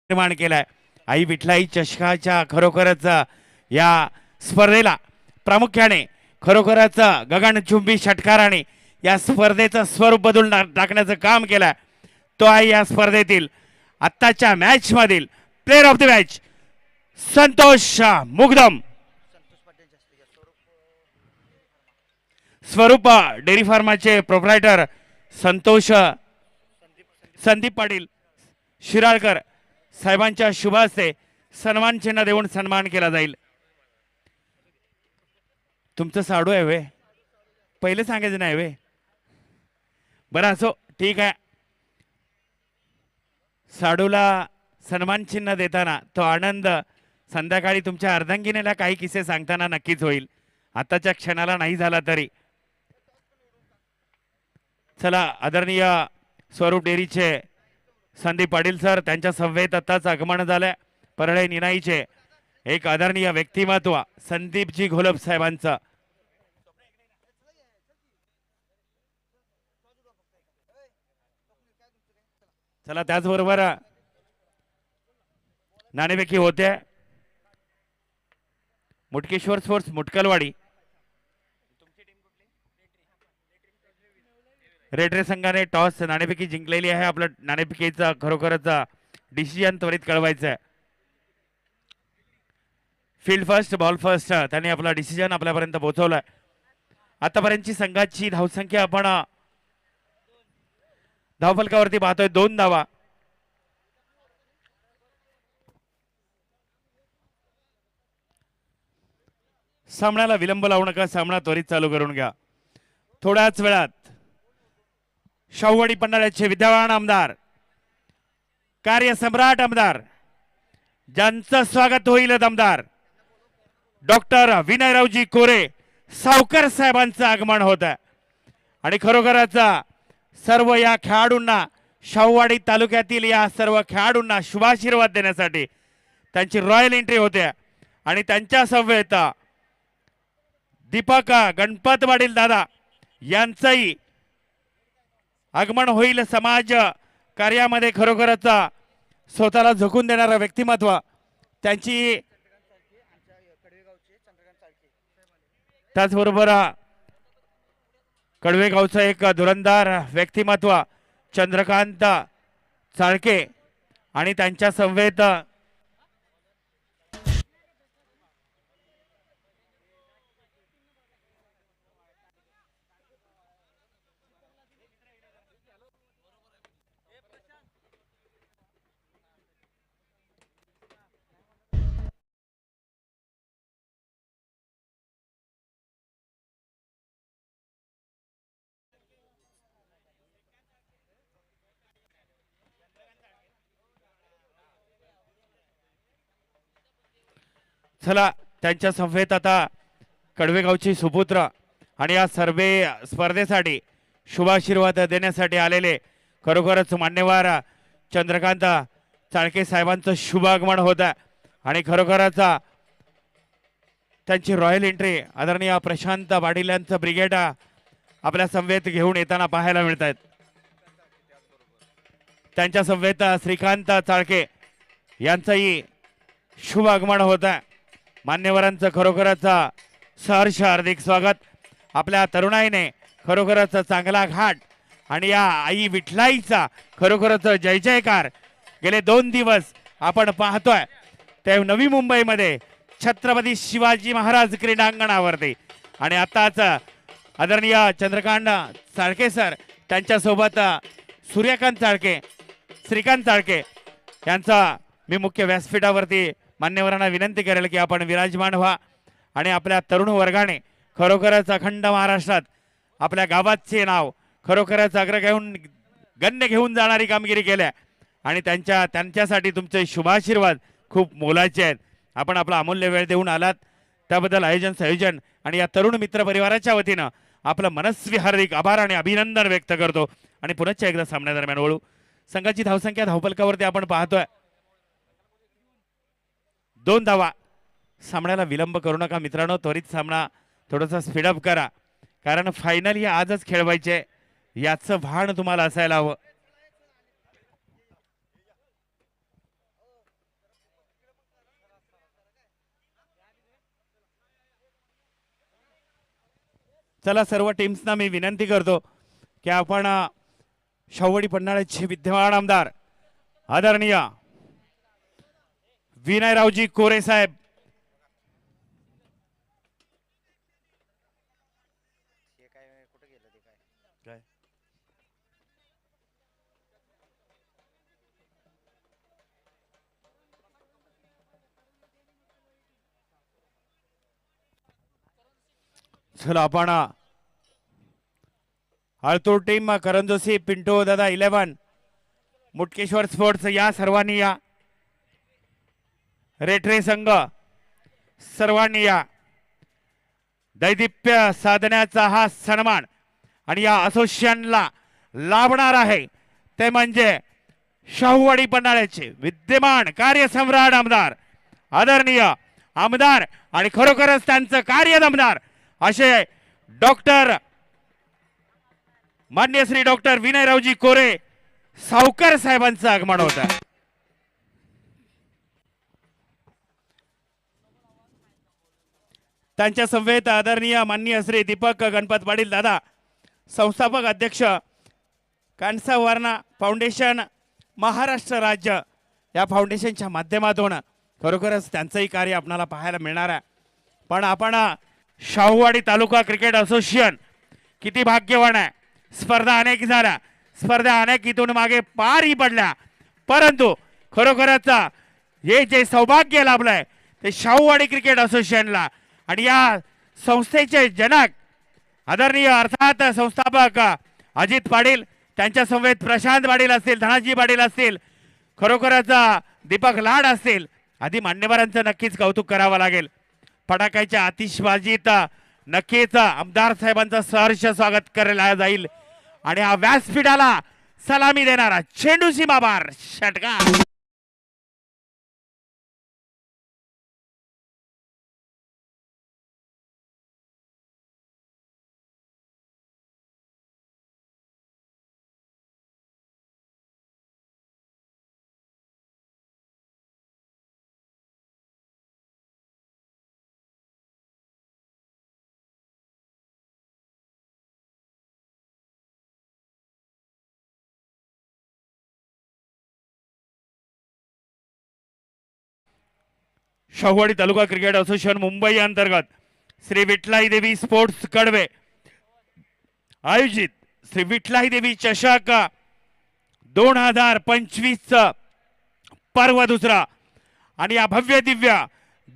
निर्माण केलाय। आई विठलाई चषकाच्या खरोखरच या स्पर्धेला प्रामुख्याने खरोखरच गगनचुंबी षटकाराने या स्पर्धेचं स्वरूप बदलून टाकण्याचं काम केलं। तो आहे या स्पर्धेतील आत्ताच्या मॅच मधील player of the match Santosh Mugdam. स्वरूप डेअरी फार्माचे प्रोप्रायटर संदीप पाटील शिराळकर साहेबांच्या शुभ हस्ते सन्मान चिन्ह देऊन सन्मान केला जाईल। तुमचं साडू आहे वे, पहिले सांगायचं नाही वे, बरं असो ठीक आहे। साडूला सन्मान चिन्ह देताना तो आनंद संध्याकाळी तुमच्या अर्धांगिनीला काही किस्से सांगताना नक्कीच होईल, आताच्या क्षणाला नाही झाला तरी। चला आदरणीय स्वरूप डेअरीचे संदीप पाटील सर त्यांच्या सभेत आताच आगमन झालंय। परळे निनाईचे एक आदरणीय व्यक्तिमत्व संदीपजी घोलप साहेबांचं। चला त्याचबरोबर नाणेफेकी होते मुटकेश्वर स्पोर्ट्स मुटकलवाडी रेडरे संघाने टॉस नाणेफेकी जिंकलेली आहे। आपलं नाणेफेकीचा खरोखरच डिसिजन त्वरित कळवायचं आहे। फील्ड फर्स्ट बॉल फर्स्ट त्यांनी आपला डिसिजन आपल्यापर्यंत पोहोचवलाय। आतापर्यंतची संघाची धावसंख्या आपण धावफलकावरती पाहतोय 2 धावा। सामन्याला विलंब लावू नका, सामना त्वरित चालू करून घ्या। थोड्याच वेळात शाहूवाडी पन्हाळ्याचे विद्यमान आमदार कार्यसम्राट आमदार ज्यांचं स्वागत होईल दमदार डॉक्टर विनयरावजी कोरे सावकर साहेबांचं आगमन होत आहे। आणि खरोखरच सर्व या खेळाडूंना शाहूवाडी तालुक्यातील या सर्व खेळाडूंना शुभाशीर्वाद देण्यासाठी त्यांची रॉयल एंट्री होते। आणि त्यांच्या समवेत दीपक गणपत पाटील दादा यांचंही आगमन होईल। समाज कार्यामध्ये खरोखरच स्वतःला झोकून देणारा व्यक्तिमत्व त्यांची, त्याचबरोबर कडवेगावचं एक धुरंदार व्यक्तिमत्व चंद्रकांत चाळके आणि त्यांच्या समवेत चला त्यांच्या समवेत आता कडवेगावची सुपुत्र आणि या सर्वे स्पर्धेसाठी शुभाशीर्वाद देण्यासाठी आलेले खरोखरच मान्यवर चंद्रकांत चाळके साहेबांचं शुभ आगमन होत आहे। आणि खरोखरच त्यांची रॉयल एंट्री आदरणीय प्रशांत पाटील यांचं ब्रिगेड आपल्या समवेत घेऊन येताना पाहायला मिळत आहेत। त्यांच्या समवेत श्रीकांत चाळके यांचंही शुभ आगमन होत आहे। मान्यवरांचं खरोखरच सहर्ष हार्दिक स्वागत। आपल्या तरुणाईने खरोखरच चांगला घाट आणि या आई विठलाईचा खरोखरच जय जयकार गेले 2 दिवस आपण पाहतोय ते नवी मुंबईमध्ये छत्रपती शिवाजी महाराज क्रीडांगणावरती। आणि आताच आदरणीय चंद्रकांत चाळके सर त्यांच्या सोबत सूर्यकांत चाळके श्रीकांत चाळके यांचा मी मुख्य व्यासपीठावरती मान्यवरांना विनंती करेल की आपण विराजमान व्हा। आणि आपल्या तरुण वर्गाने खरोखरच अखंड महाराष्ट्रात आपल्या गावाचे नाव खरोखरच गण्य घेऊन जाणारी कामगिरी केल्या। आणि त्यांच्यासाठी तुमचे शुभाशीर्वाद खूप मोलाचे आहेत। आपण आपला अमूल्य वेळ देऊन आलात त्याबद्दल आयोजन संयोजन आणि या तरुण मित्र परिवाराच्या वतीनं आपलं मनस्वी हार्दिक आभार आणि अभिनंदन व्यक्त करतो। आणि पुन्हा एकदा सामन्यादरम्यान वळू संघाची धावसंख्या धावफलकावरती आपण पाहतोय 2 धावा। सामन्याला विलंब करू नका मित्रांनो, त्वरित सामना थोडासा स्पीडअप करा कारण फायनल ही आजच खेळवायचे याचं भान तुम्हाला असायला हवं। चला सर्व टीम्सना मी विनंती करतो की आपण शाहूवाडी पन्हाळ्याचे विद्यमान आमदार आदरणीय विनयरावजी कोरे साहेब चला आपण आळतूर टीम करंजोशी पिंटू दादा 11 मुटकेश्वर स्पोर्ट्स या सर्वांनी या रेटरे संघ सर्वांनी या दैदिप्य साधण्याचा हा सन्मान आणि या असोसिएशनला लाभणार आहे ते म्हणजे शाहूवाडी पन्हाळ्याचे विद्यमान कार्यसम्राट आमदार आदरणीय आमदार आणि खरोखरच त्यांचं कार्य दमदार असे डॉक्टर मान्य श्री डॉक्टर विनयरावजी कोरे सावकर साहेबांचं आगमन होत आहे। त्यांच्या समवेत आदरणीय माननीय श्री दीपक गणपत पाटील दादा संस्थापक अध्यक्ष कांसावर्णा फाउंडेशन महाराष्ट्र राज्य या फाउंडेशनच्या माध्यमातून खरोखरच त्यांचंही कार्य आपल्याला पाहायला मिळणार आहे। पण आपण शाहूवाडी तालुका क्रिकेट असोसिएशन किती भाग्यवान आहे। स्पर्धा अनेक झाल्या, स्पर्धा अनेक इथून मागे पारही पडल्या, परंतु खरोखरच हे जे सौभाग्य लाभलंय ते शाहूवाडी क्रिकेट असोसिएशनला आणि या संस्थेचे जनक आदरणीय अर्थात संस्थापक अजित पाटील त्यांच्या समवेत प्रशांत पाटील असतील, धनाजी पाटील असतील, खरोखरच दीपक लाड असतील आदी मान्यवरांचं नक्कीच कौतुक करावं लागेल। फटाक्याच्या आतिषबाजीत नक्कीच आमदार साहेबांचं सहर्ष स्वागत केलं जाईल आणि हा व्यासपीठाला सलामी देणारा चेंडू सीमाबार षटकार शाहूवाडी तालुका क्रिकेट असोसिएशन मुंबई अंतर्गत श्री विठलाई देवी स्पोर्ट्स कडवे आयोजित श्री विठलाई देवी चषक 2025 पर्व दुसरा आणि या भव्य दिव्य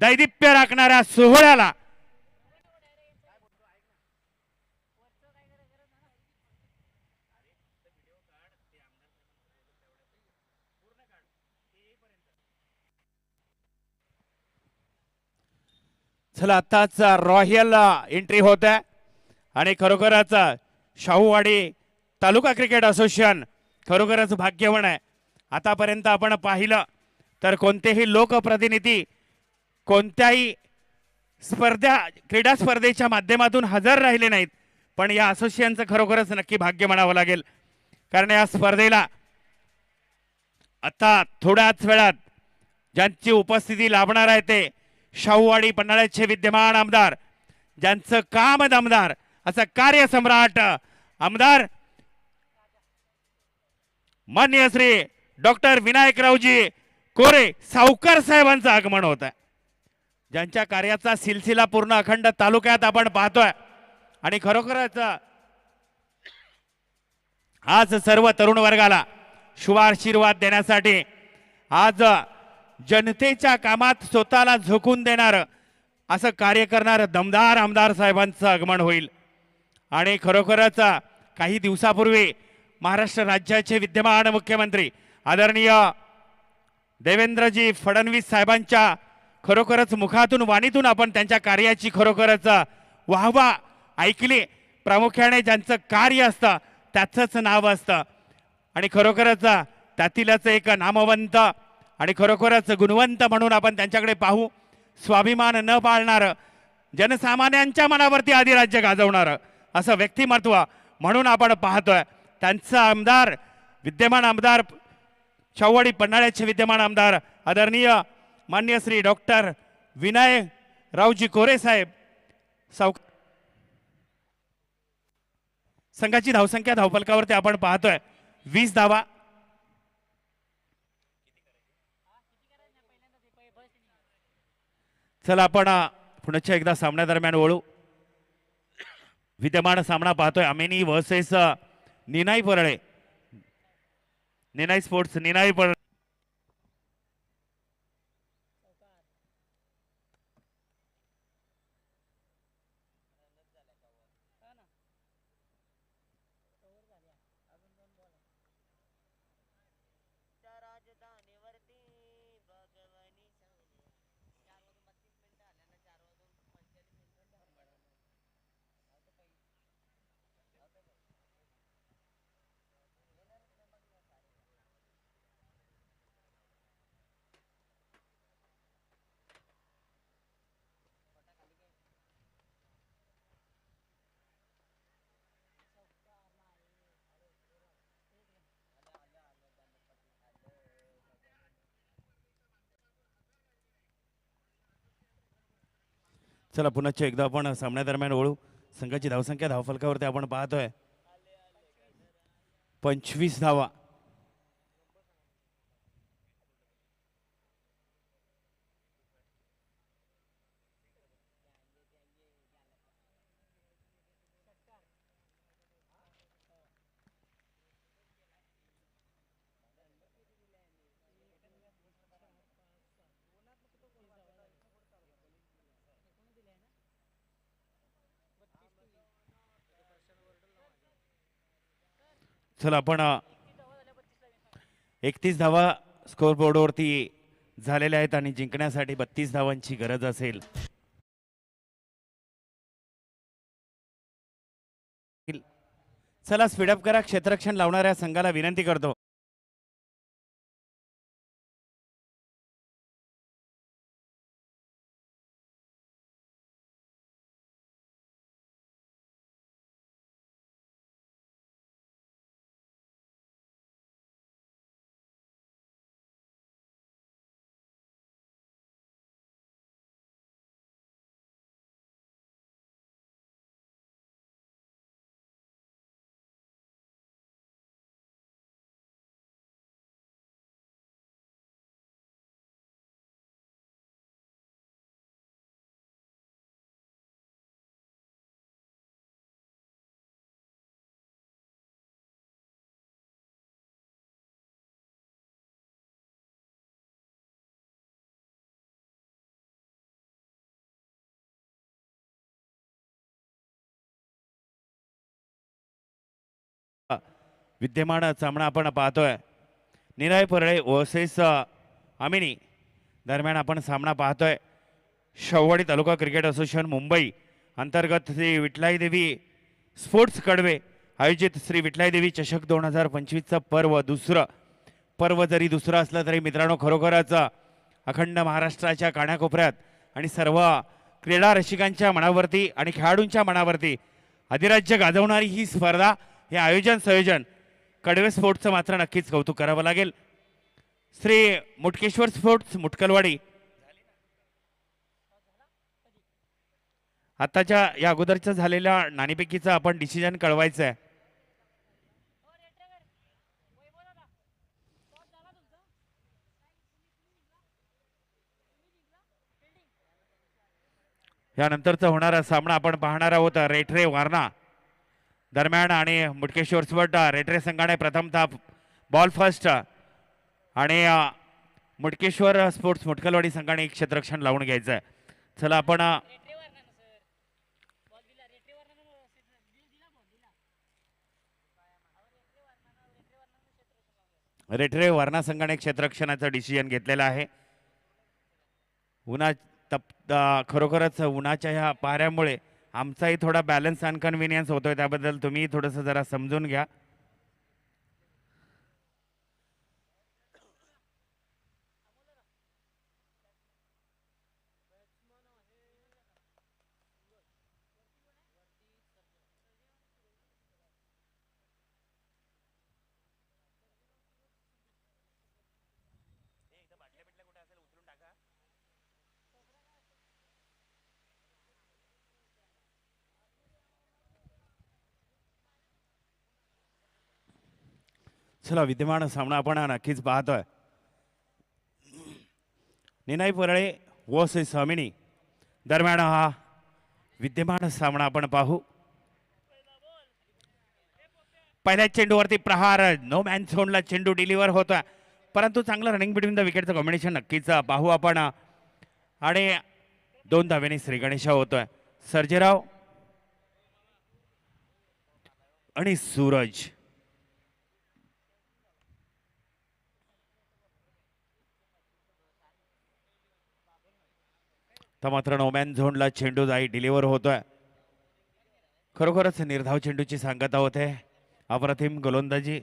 दैदिप्य राखणाऱ्या सोहळ्याला चला आताच रॉयल एंट्री होत आहे आणि खरोखरच शाहूवाडी तालुका क्रिकेट असोसिएशन खरोखरच भाग्यवान आहे। आतापर्यंत आपण पाहिलं तर कोणतेही लोकप्रतिनिधी कोणत्याही क्रीडा स्पर्धेच्या माध्यमातून हजर राहिले नाहीत, पण या असोसिएशनचं खरोखरच नक्की भाग्य म्हणावं लागेल, कारण या स्पर्धेला आता थोड्याच वेळात ज्यांची उपस्थिती लाभणार आहे ते शाहूवाडी पन्हाळ्याचे विद्यमान आमदार, ज्यांचं काम दमदार असं कार्यसम्राट आमदार मान्य श्री डॉक्टर विनायकरावजी कोरे सावकर साहेबांचं आगमन होत आहे, ज्यांच्या कार्याचा सिलसिला पूर्ण अखंड तालुक्यात आपण पाहतोय आणि खरोखरच आज सर्व तरुण वर्गाला शुभाशीर्वाद देण्यासाठी आज जनतेच्या कामात स्वतःला झोकून देणार असं कार्य करणार दमदार आमदार साहेबांचं आगमन होईल। आणि खरोखरच काही दिवसापूर्वी महाराष्ट्र राज्याचे विद्यमान मुख्यमंत्री आदरणीय देवेंद्रजी फडणवीस साहेबांच्या खरोखरच मुखातून वाणीतून आपण त्यांच्या कार्याची खरोखरच वाहवा ऐकली। प्रामुख्याने ज्यांचं कार्य असतं त्याचंच नाव असतं आणि खरोखरच त्यातीलच एक नामवंत आणि खरोखरच गुणवंत म्हणून आपण त्यांच्याकडे पाहू। स्वाभिमान न पाळणार, जनसामान्यांच्या मनावरती अधिराज्य गाजवणार असं व्यक्तिमत्व म्हणून आपण पाहतोय। त्यांचं आमदार विद्यमान आमदार शाहूवाडी पन्हाळ्याचे विद्यमान आमदार आदरणीय मान्य श्री डॉक्टर विनयरावजी कोरे साहेब संघाची धावसंख्या धावफलकावरती आपण पाहतोय 20 धावा. चला आपण पुन्हा एकदा सामन्यादरम्यान वळू. विद्यमान सामना पाहतोय अमेनी वर्सेस निनाई परळे. निनाई स्पोर्ट्स निनाई परळे. चला पुन्हा एकदा आपण सामन्यादरम्यान वळू. संघाची धावसंख्या धावफलकावरती आपण पाहतोय 25 धावा. चला आपण 31 धावा स्कोर बोर्डवरती झालेल्या आहेत आणि जिंकण्यासाठी 32 धावांची गरज असेल. चला स्पीडअप करा. क्षेत्ररक्षण लावणाऱ्या संघाला विनंती करतो. विद्यमान सामना आपण पाहतोय निनाई परळे वर्सेस अमिनी दरम्यान आपण सामना पाहतोय. शववाडी तालुका क्रिकेट असोसिएशन मुंबई अंतर्गत श्री विठलाई देवी स्पोर्ट्स कडवे आयोजित श्री विठलाई देवी चषक 2025चं पर्व जरी दुसरं असलं तरी मित्रांनो खरोखरच अखंड महाराष्ट्राच्या कानाकोपऱ्यात आणि सर्व क्रीडा रसिकांच्या मनावरती आणि खेळाडूंच्या मनावरती अधिराज्य गाजवणारी ही स्पर्धा, हे आयोजन संयोजन कडवे स्पोर्ट्सचं मात्र नक्कीच कौतुक करावं लागेल. श्री मुटकेश्वर स्पोर्ट्स मुटकलवाडी आताच्या या अगोदरच्या झालेल्या नाणेफेकीचं आपण डिसिजन कळवायचं आहे. यानंतरचा होणारा सामना आपण पाहणार आहोत रेठरे वारणा दरम्यान आणि मुटकेश्वर स्पोर्ट रेठरे संघाने प्रथमतः बॉल फर्स्ट आणि मुटकेश्वर स्पोर्ट्स मुटकलवाडी संघाने क्षेत्ररक्षण लावून घ्यायचं आहे. चला आपण रेठरे वारणा संघाने क्षेत्ररक्षणाचं डिसिजन घेतलेलं आहे. खरोखरच उन्हाच्या ह्या पाऱ्यामुळे आमचाही थोडा बॅलन्स अनकन्व्हिनियन्स होतोय, त्याबद्दल तुम्ही थोडंसं जरा समजून घ्या. चला विद्यमान सामना आपण नक्कीच पाहतोय. निनाई परळे वसे स्वामिनी दरम्यान हा विद्यमान सामना आपण पाहू. पहिल्या चेंडूवरती प्रहार, नो मॅन झोनला चेंडू डिलिव्हर होतोय, परंतु चांगलं रनिंग बिटवीन द विकेटचं कॉम्बिनेशन नक्कीच पाहू आपण. आणि 2 धावेने श्री गणेश होतोय. सर्जेराव आणि सूरज. तर मात्र नोमॅन झोनला चेंडू जाई डिलिव्हर होतोय. खरोखरच निर्धाव चेंडूची सांगता होते. अप्रतिम गोलंदाजी.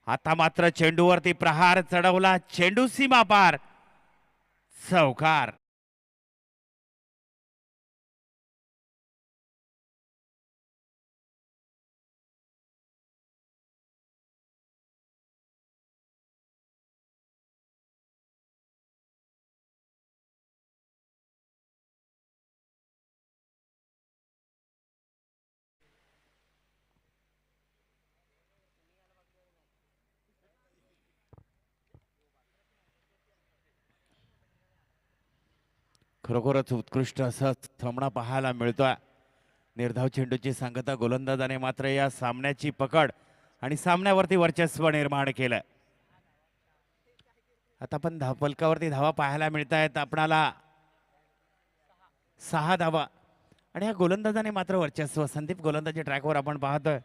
आता मात्र चेंडूवरती प्रहार चढवला, चेंडू सीमा पार, चौकार. खरोखरच उत्कृष्ट असा सामना पाहायला मिळतोय. निर्धाव चेंडूची सांगता गोलंदाजाने मात्र या सामन्याची पकड आणि सामन्यावरती वर्चस्व निर्माण केलं. आता पण धावफलकावरती धावा पाहायला मिळत आहेत आपणाला 6 धावा. आणि या गोलंदाजाने मात्र वर्चस्व. संदीप गोलंदाजी ट्रॅकवर आपण पाहतोय.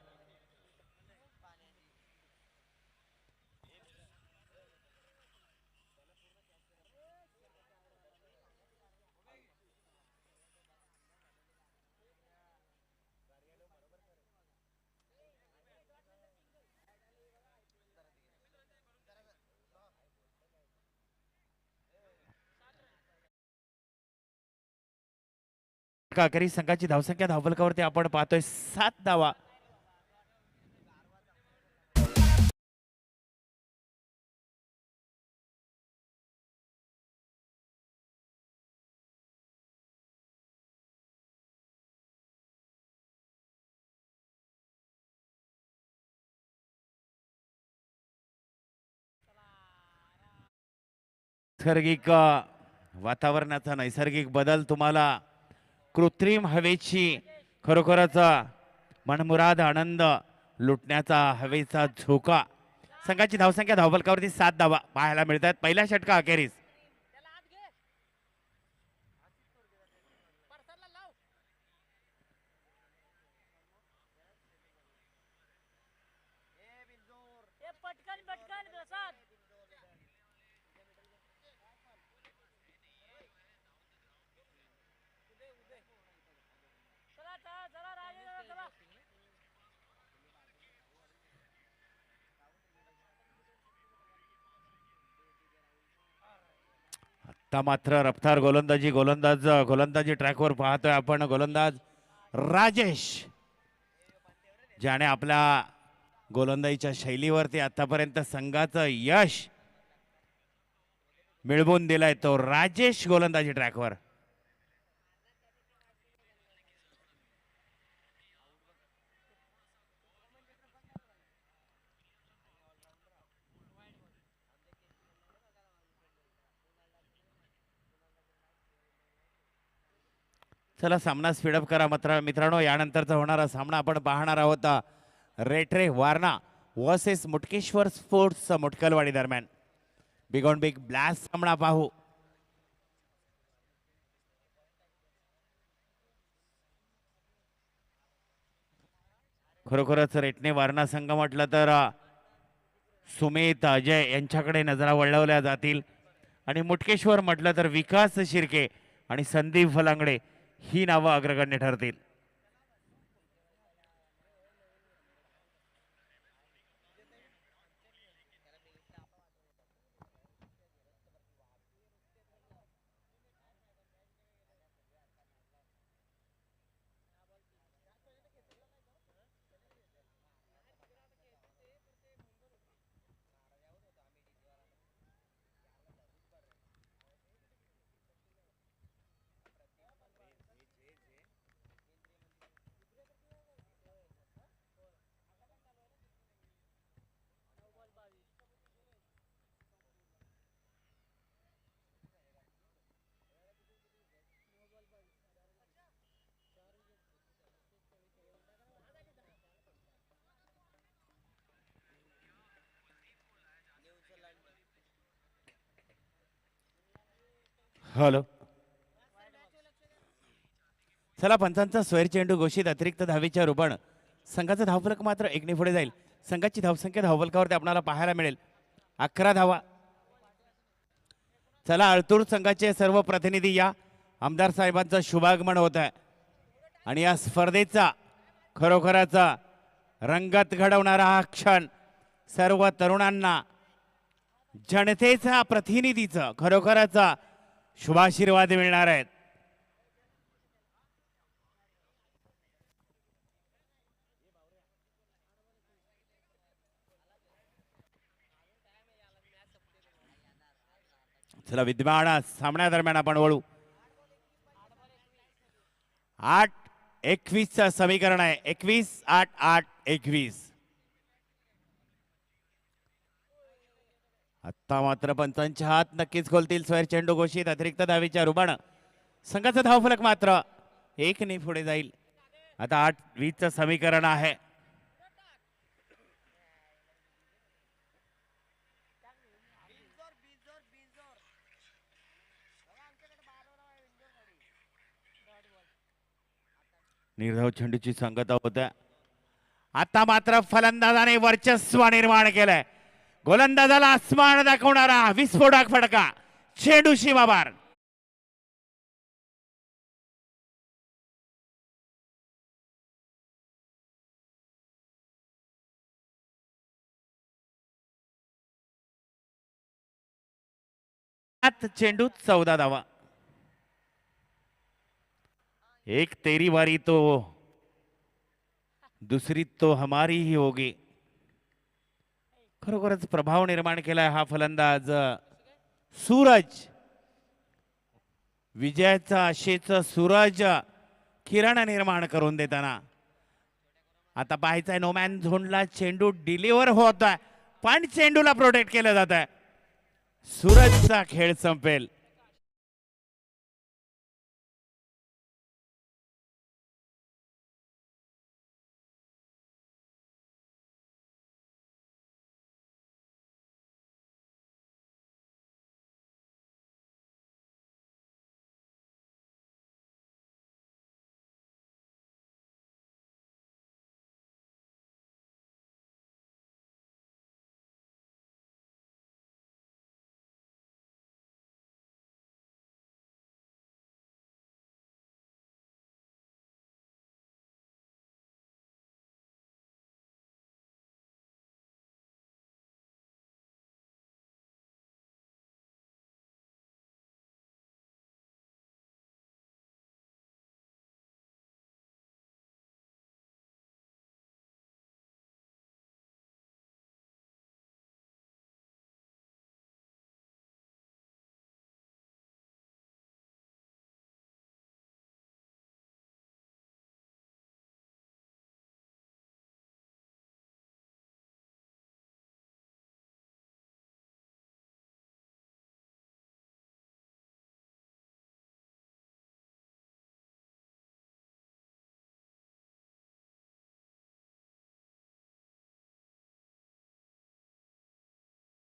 अखेरीस संघाची धावसंख्या धावफलकावरती आपण पाहतोय 7 धावा. नैसर्गिक वातावरणाचा नैसर्गिक बदल, तुम्हाला कृत्रिम हवेची खरोखरच मनमुराद आनंद लुटण्याचा हवेचा झोका. संघाची धावसंख्या धावफलकावरती 7 धावा पाहायला मिळतात पहिल्या षटका अखेरीस. आता मात्र रफ्तार गोलंदाजी ट्रॅकवर पाहतोय आपण. गोलंदाज राजेश, ज्याने आपल्या गोलंदाजीच्या शैलीवरती आतापर्यंत संघाचं यश मिळवून दिलाय, तो राजेश गोलंदाजी ट्रॅकवर. चला सामना स्पीडअप करा मित्रांनो. यानंतरचा होणारा सामना आपण पाहणार आहोत रेट्रे वारणा वर्सेस मुटकेश्वर स्पोर्ट्स मुटकलवाडी दरम्यान. बिग ऑन बिग ब्लास्ट सामना पाहू. खरोखरच रेटणे वारणा संघ म्हटलं तर सुमित अजय यांच्याकडे नजरा वळवल्या जातील, आणि मुटकेश्वर म्हटलं तर विकास शिर्के आणि संदीप फलांगडे ही नावं अग्रगण्य ठरतील. हॅलो. चला पंचांचा स्वैर चेंडू घोषित अतिरिक्त धावेच्या रूपाने संघाचा धावफलक मात्र एकने पुढे जाईल. संघाची धावसंख्या धावफलकावरती आपल्याला पाहायला मिळेल 11 धावा. चला अळतूर संघाचे सर्व प्रतिनिधी या. आमदार साहेबांचं शुभागमन होत आहे आणि या स्पर्धेचा खरोखराचा रंगत घडवणारा हा क्षण सर्व तरुणांना जनतेचा प्रतिनिधीचा खरोखराचा शुभाशीर्वाद मिळणार आहेत. चला विद्यमान सामन्यादरम्यान आपण वळू. 8-21 चं समीकरण आहे. 21-8-8-21. आता मात्र पंचांच्या हात नक्कीच खोलतील. स्वैर चेंडू घोषित अतिरिक्त धावेच्या रूपाने संघाचा धावफलक मात्र 1 ने पुढे जाईल. आता 8-20 चं समीकरण आहे. निर्धाव चेंडूची सांगता होत्या. आता मात्र फलंदाजाने वर्चस्व निर्माण केलंय. गोलंदाजाला आसमान दाखवणारा विस्फोटक फटका. चेंडू सीमाबार. चेंडू 14 धावा. एक तेरी बारी तो दुसरी तो हमारी ही होगी. खरोखरच प्रभाव निर्माण केलाय हा फलंदाज सूरज. विजयाचा आशेचा सूरज किरण निर्माण करून देताना आता पाहायचंय नोमॅन झोनला चेंडू डिलिव्हर होत आहे पण चेंडूला प्रोटेक्ट केलं जात आहे. सूरजचा खेळ संपेल.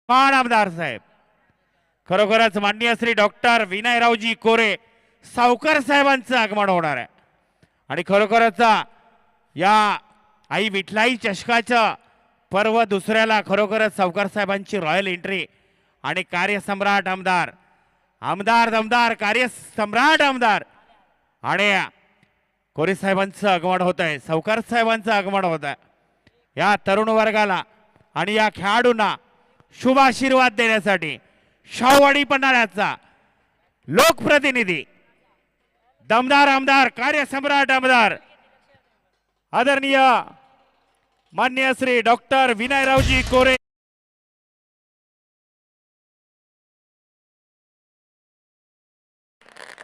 आमदार साहेब खरोखरच माननीय श्री डॉक्टर विनयरावजी कोरे सावकार साहेबांचं आगमन होणार आहे आणि खरोखरच या आई विठलाई चषकाचं पर्व दुसऱ्याला खरोखरच सावकार साहेबांची रॉयल एंट्री आणि कार्यसम्राट आमदार आमदार दमदार कार्यसम्राट आमदार आणि कोरे साहेबांचं आगमन होत आहे. सावकार साहेबांचं आगमन होत आहे. या तरुण वर्गाला आणि या खेळाडूंना शुभ आशीर्वाद देण्यासाठी शाहूवाडी पन्हाळ्याचा लोकप्रतिनिधी दमदार आमदार कार्यसम्राट आमदार आदरणीय माननीय श्री डॉक्टर विनयरावजी कोरे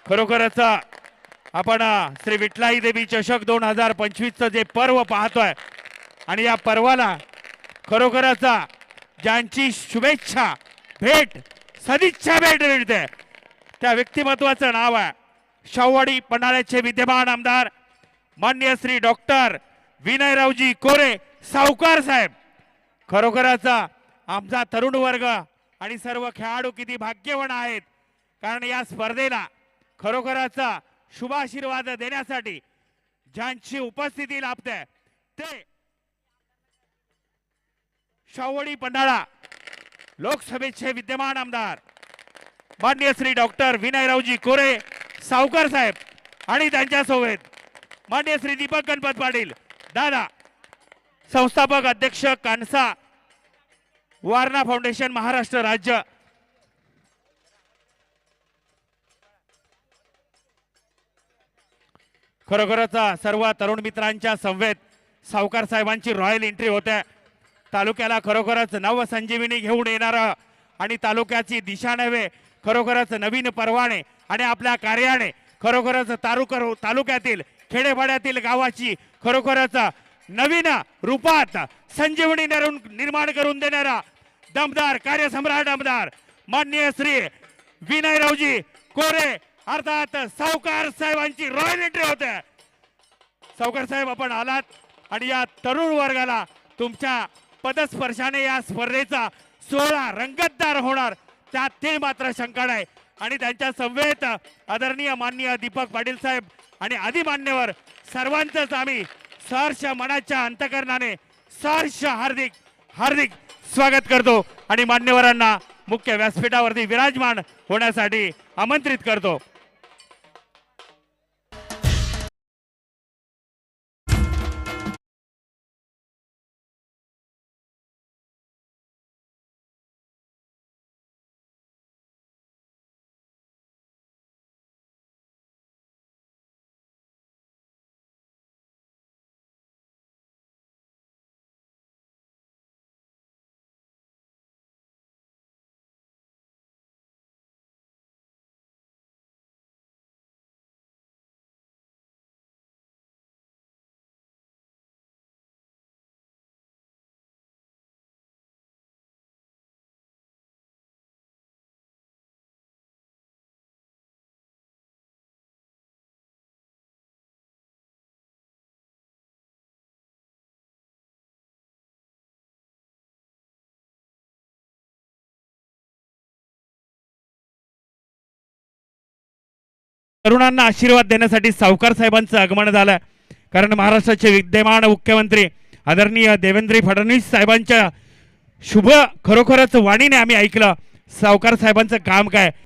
खरोखरच आपण श्री विठलाई देवी चषक 2025 चं जे पर्व पाहतोय आणि या पर्वाला खरोखरच ज्यांची शुभेच्छा भेट सदिच्छा भेट मिळते त्या व्यक्तिमत्वाचं नाव आहे शाहूवाडी पन्हाळ्याचे विद्यमान आमदार माननीय श्री डॉक्टर विनयरावजी कोरे सावकार साहेब. खरोखरच आमचा तरुण वर्ग आणि सर्व खेळाडू किती भाग्यवान आहेत कारण या स्पर्धेला खरोखरच शुभाशीर्वाद देण्यासाठी ज्यांची उपस्थिती लाभते ते शावडी पन्हाळा लोकसभेचे विद्यमान आमदार माननीय श्री डॉक्टर विनयरावजी कोरे सावकार साहेब आणि त्यांच्या सोबत माननीय श्री दीपक गणपत पाटील दादा संस्थापक अध्यक्ष कानसा वारणा फाउंडेशन महाराष्ट्र राज्य खरोखरच सर्व तरुण मित्रांच्या समवेत सावकार साहेबांची रॉयल एंट्री होते तालुक्याला खरोखरच नव संजीवनी घेऊन येणार आणि तालुक्याची दिशा नव्हे खरोखरच नवीन परवाने आणि आपल्या कार्याने खरोखरच तालुक्यातील खेडेपाड्यातील गावाची खरोखरच नवीन रूपात संजीवनी निर्माण करून देणारा दमदार कार्यसम्राट आमदार माननीय श्री विनयरावजी कोरे अर्थात सावकार साहेबांची रॉयल एंट्री होते। सावकार साहेब आपण आलात आणि या तरुण वर्गाला तुमच्या पदस्पर्शाने या स्पर्धेचा सोहळा रंगतदार होणार त्यातील मात्र शंका नाही आणि त्यांच्या समवेत आदरणीय माननीय दीपक पाटील साहेब आणि आदी मान्यवर सर्वांचंच आम्ही सहर्ष मनाच्या अंतकरणाने सहर्ष हार्दिक हार्दिक स्वागत करतो आणि मान्यवरांना मुख्य व्यासपीठावरती विराजमान होण्यासाठी आमंत्रित करतो। तरुणांना आशीर्वाद देण्यासाठी सावकार साहेबांचं आगमन झालं कारण महाराष्ट्राचे विद्यमान मुख्यमंत्री आदरणीय देवेंद्र फडणवीस साहेबांच्या शुभ खरोखरच वाणीने आम्ही ऐकलं सावकार साहेबांचं काम काय